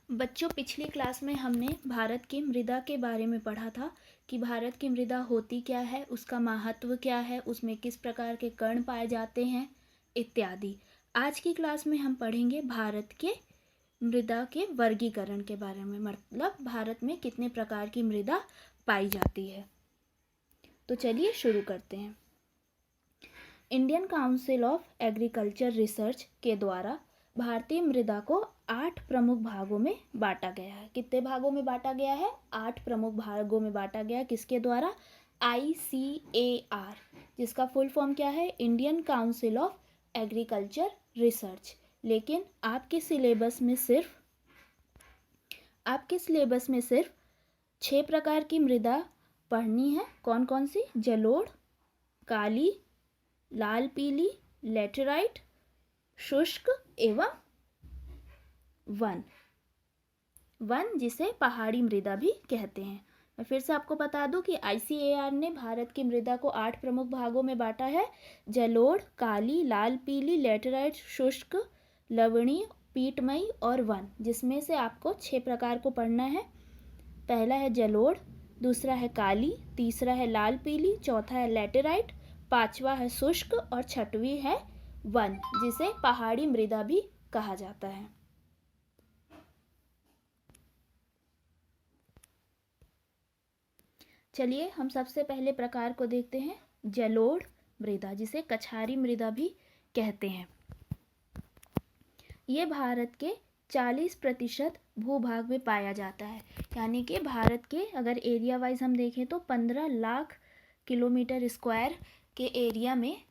बच्चों, पिछली क्लास में हमने भारत की मृदा के बारे में पढ़ा था कि भारत की मृदा होती क्या है, उसका महत्व क्या है, उसमें किस प्रकार के कण पाए जाते हैं इत्यादि। आज की क्लास में हम पढ़ेंगे भारत के मृदा के वर्गीकरण के बारे में, मतलब भारत में कितने प्रकार की मृदा पाई जाती है। तो चलिए शुरू करते हैं। Indian council of agriculture research के द्वारा भारतीय मृदा को 8 प्रमुख भागों में बांटा गया है। कितने भागों में बांटा गया है? 8 प्रमुख भागों में बांटा गया है। किसके द्वारा? ICAR, जिसका फुल फॉर्म क्या है? Indian council of agriculture research. लेकिन आपके सिलेबस में सिर्फ 6 प्रकार की मृदा पढ़नी है। कौन कौन सी? जलोढ़, काली, लाल पीली, लेटेराइट, शुष्क एवं वन जिसे पहाड़ी मृदा भी कहते हैं। मैं फिर से आपको बता दूं कि ICAR ने भारत की मृदा को 8 प्रमुख भागों में बांटा है। जलोढ़, काली, लाल पीली, लेटेराइट, शुष्क, लवणीय, पीटमयी और वन, जिसमें से आपको 6 प्रकार को पढ़ना है। पहला है जलोढ़, दूसरा है काली, तीसरा है लाल पीली, चौथा है लेटेराइट, पांचवा है शुष्क और छठवीं है वन, जिसे पहाड़ी मृदा भी कहा जाता है। चलिए हम सबसे पहले प्रकार को देखते हैं, जलोढ़ मृदा, जिसे कछारी मृदा भी कहते हैं। ये भारत के 40% भूभाग में पाया जाता है। यानी कि भारत के अगर एरिया वाइज हम देखें तो 15 लाख किलोमीटर स्क्वायर के एरिया में,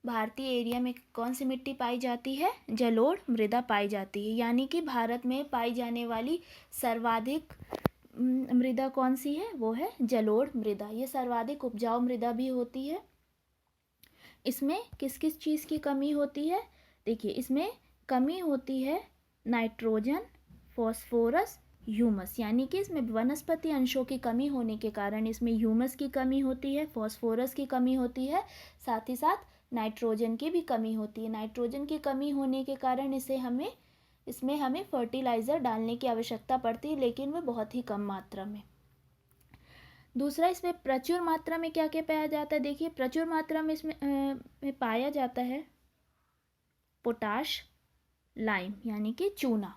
भारतीय एरिया में कौन सी मिट्टी पाई जाती है? जलोढ़ मृदा पाई जाती है। यानी कि भारत में पाई जाने वाली सर्वाधिक मृदा कौन सी है? वो है जलोढ़ मृदा। ये सर्वाधिक उपजाऊ मृदा भी होती है। इसमें किस किस चीज़ की कमी होती है? देखिए, इसमें कमी होती है नाइट्रोजन, फॉस्फोरस, ह्यूमस। यानी कि इसमें वनस्पति अंशों की कमी होने के कारण इसमें ह्यूमस की कमी होती है, फॉस्फोरस की कमी होती है, साथ ही साथ नाइट्रोजन की भी कमी होती है। नाइट्रोजन की कमी होने के कारण इसमें हमें फर्टिलाइज़र डालने की आवश्यकता पड़ती है, लेकिन वह बहुत ही कम मात्रा में। दूसरा, इसमें प्रचुर मात्रा में क्या क्या पाया जाता है? देखिए, प्रचुर मात्रा में इसमें पाया जाता है पोटाश, लाइम यानी कि चूना।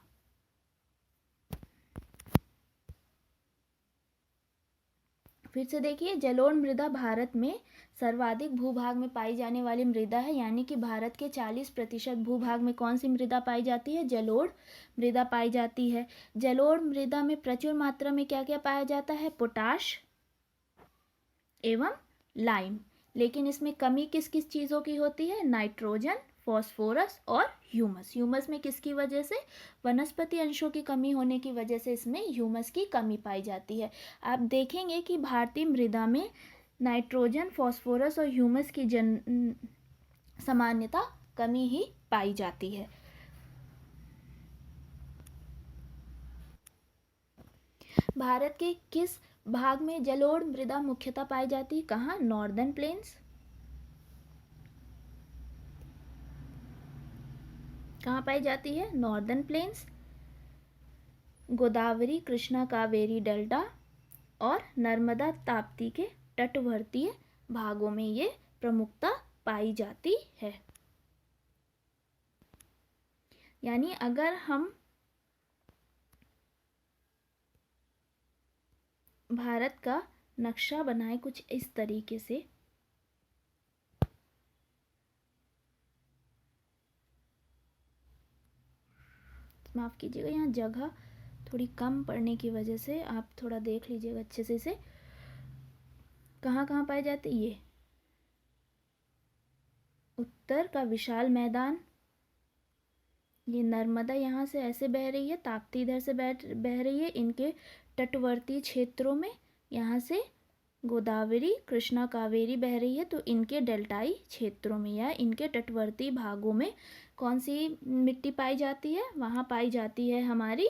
फिर से देखिए, जलोढ़ मृदा भारत में सर्वाधिक भूभाग में पाई जाने वाली मृदा है। यानी कि भारत के 40% भूभाग में कौन सी मृदा पाई जाती है? जलोढ़ मृदा पाई जाती है। जलोढ़ मृदा में प्रचुर मात्रा में क्या क्या पाया जाता है? पोटाश एवं लाइम। लेकिन इसमें कमी किस किस चीज़ों की होती है? नाइट्रोजन, फॉस्फोरस और ह्यूमस। ह्यूमस में किसकी वजह से? वनस्पति अंशों की कमी होने की वजह से इसमें ह्यूमस की कमी पाई जाती है। आप देखेंगे कि भारतीय मृदा में नाइट्रोजन, फॉस्फोरस और ह्यूमस की सामान्यता कमी ही पाई जाती है। भारत के किस भाग में जलोढ़ मृदा मुख्यतः पाई जाती है? कहाँ? Northern plains. कहाँ पाई जाती है? Northern plains, Godavari Krishna Kaveri delta और नर्मदा ताप्ती के तटवर्तीय भागों में ये प्रमुखता पाई जाती है। यानी अगर हम भारत का नक्शा बनाए कुछ इस तरीके से, माफ़ कीजिएगा, यहाँ जगह थोड़ी कम पड़ने की वजह से आप थोड़ा देख लीजिएगा अच्छे से इसे। कहाँ कहाँ पाए जाते? ये उत्तर का विशाल मैदान, ये नर्मदा यहाँ से ऐसे बह रही है, ताप्ती इधर से बह रही है, इनके तटवर्ती क्षेत्रों में यहाँ से गोदावरी कृष्णा कावेरी बह रही है, तो इनके डेल्टाई क्षेत्रों में या इनके तटवर्ती भागों में कौन सी मिट्टी पाई जाती है? वहाँ पाई जाती है हमारी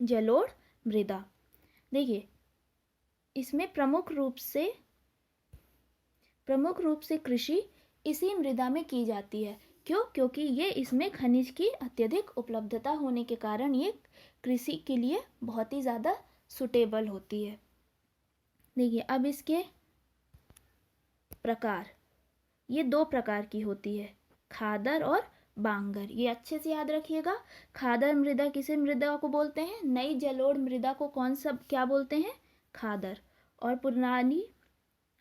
जलोढ़ मृदा। देखिए, इसमें प्रमुख रूप से कृषि इसी मृदा में की जाती है। क्यों? क्योंकि ये इसमें खनिज की अत्यधिक उपलब्धता होने के कारण ये कृषि के लिए बहुत ही ज़्यादा सुटेबल होती है। देखिए अब इसके प्रकार, ये 2 प्रकार की होती है, खादर और बांगर। ये अच्छे से याद रखिएगा। खादर मृदा किसे मृदा को बोलते हैं? नई जलोढ़ मृदा को कौन सा क्या बोलते हैं? खादर। और पुरानी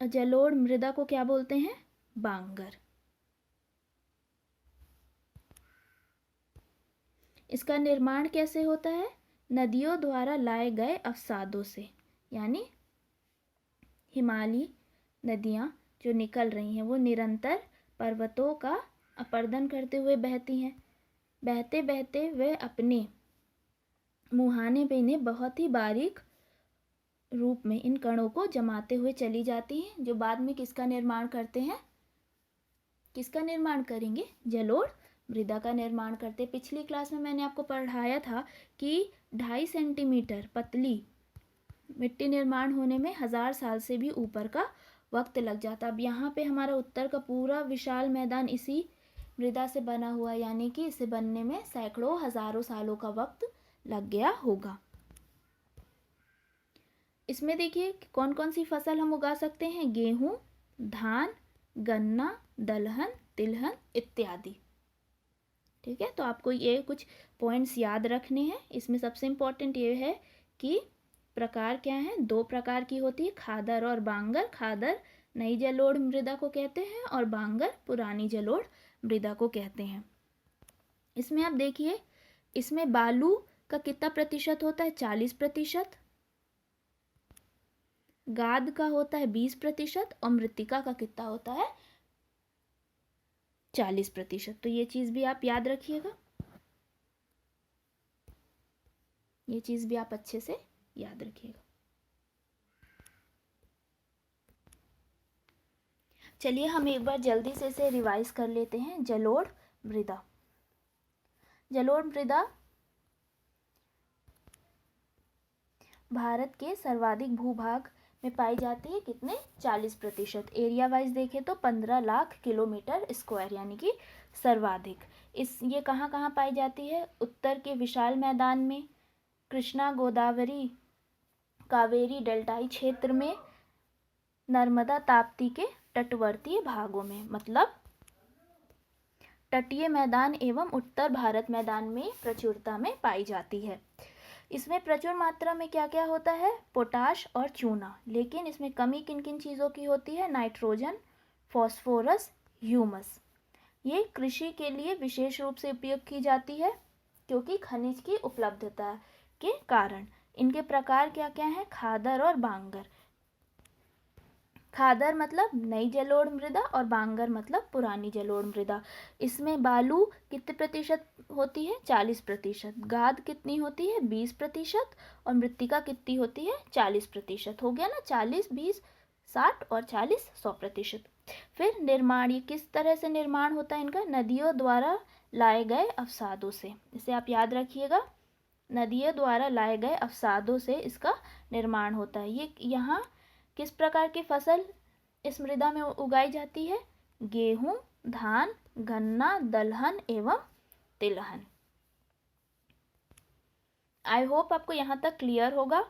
जलोढ़ मृदा को क्या बोलते हैं? बांगर। इसका निर्माण कैसे होता है? नदियों द्वारा लाए गए अवसादों से, यानी हिमालयी नदियाँ जो निकल रही हैं वो निरंतर पर्वतों का अपरदन करते हुए बहती हैं। बहते बहते वे अपने मुहाने पे इन्हें बहुत ही बारीक रूप में इन कणों को जमाते हुए चली जाती हैं, जो बाद में किसका निर्माण करते हैं? किसका निर्माण करेंगे? जलोढ़ मृदा का निर्माण करते। पिछली क्लास में मैंने आपको पढ़ाया था कि 2.5 सेंटीमीटर पतली मिट्टी निर्माण होने में 1000 साल से भी ऊपर का वक्त लग जाता। अब यहाँ पे हमारा उत्तर का पूरा विशाल मैदान इसी मृदा से बना हुआ, यानी कि इसे बनने में सैकड़ों हजारों सालों का वक्त लग गया होगा। इसमें देखिए कौन कौन सी फसल हम उगा सकते हैं? गेहूं, धान, गन्ना, दलहन, तिलहन इत्यादि। ठीक है, तो आपको ये कुछ पॉइंट्स याद रखने हैं। इसमें सबसे इम्पोर्टेंट ये है कि प्रकार क्या है? 2 प्रकार की होती है, खादर और बांगर। खादर नई जलोढ़ मृदा को कहते हैं और बांगर पुरानी जलोढ़ मृदा को कहते हैं। इसमें आप देखिए, इसमें बालू का कितना प्रतिशत होता है? 40%। गाद का होता है 20% और मृत्तिका का कितना होता है? 40%। तो ये चीज़ भी आप याद रखिएगा, ये चीज़ भी आप अच्छे से याद रखिएगा। चलिए हम एक बार जल्दी से इसे रिवाइज कर लेते हैं। जलोढ़ मृदा, जलोढ़ मृदा भारत के सर्वाधिक भूभाग में पाई जाती है। कितने? 40%। एरिया वाइज देखें तो 15 लाख किलोमीटर स्क्वायर, यानी कि सर्वाधिक। ये कहाँ कहाँ पाई जाती है? उत्तर के विशाल मैदान में, कृष्णा गोदावरी कावेरी डेल्टाई क्षेत्र में, नर्मदा ताप्ती के तटवर्तीय भागों में, मतलब तटीय मैदान एवं उत्तर भारत मैदान में प्रचुरता में पाई जाती है। इसमें प्रचुर मात्रा में क्या क्या होता है? पोटाश और चूना। लेकिन इसमें कमी किन किन चीज़ों की होती है? Nitrogen, phosphorus, humus. ये कृषि के लिए विशेष रूप से उपयोग की जाती है क्योंकि खनिज की उपलब्धता के कारण। इनके प्रकार क्या क्या हैं? खादर और बांगर। खादर मतलब नई जलोढ़ मृदा और बांगर मतलब पुरानी जलोढ़ मृदा। इसमें बालू कितने प्रतिशत होती है? 40%। गाद कितनी होती है? 20%। और मृत्तिका कितनी होती है? 40%। हो गया ना, 40, 20, 60 और 40, 100%। फिर निर्माण, ये किस तरह से निर्माण होता है इनका? नदियों द्वारा लाए गए अवसादों से। इसे आप याद रखिएगा, नदियों द्वारा लाए गए अवसादों से इसका निर्माण होता है। ये यहाँ किस प्रकार की फसल इस मृदा में उगाई जाती है? गेहूं, धान, गन्ना, दलहन एवं तिलहन। आई होप आपको यहाँ तक क्लियर होगा।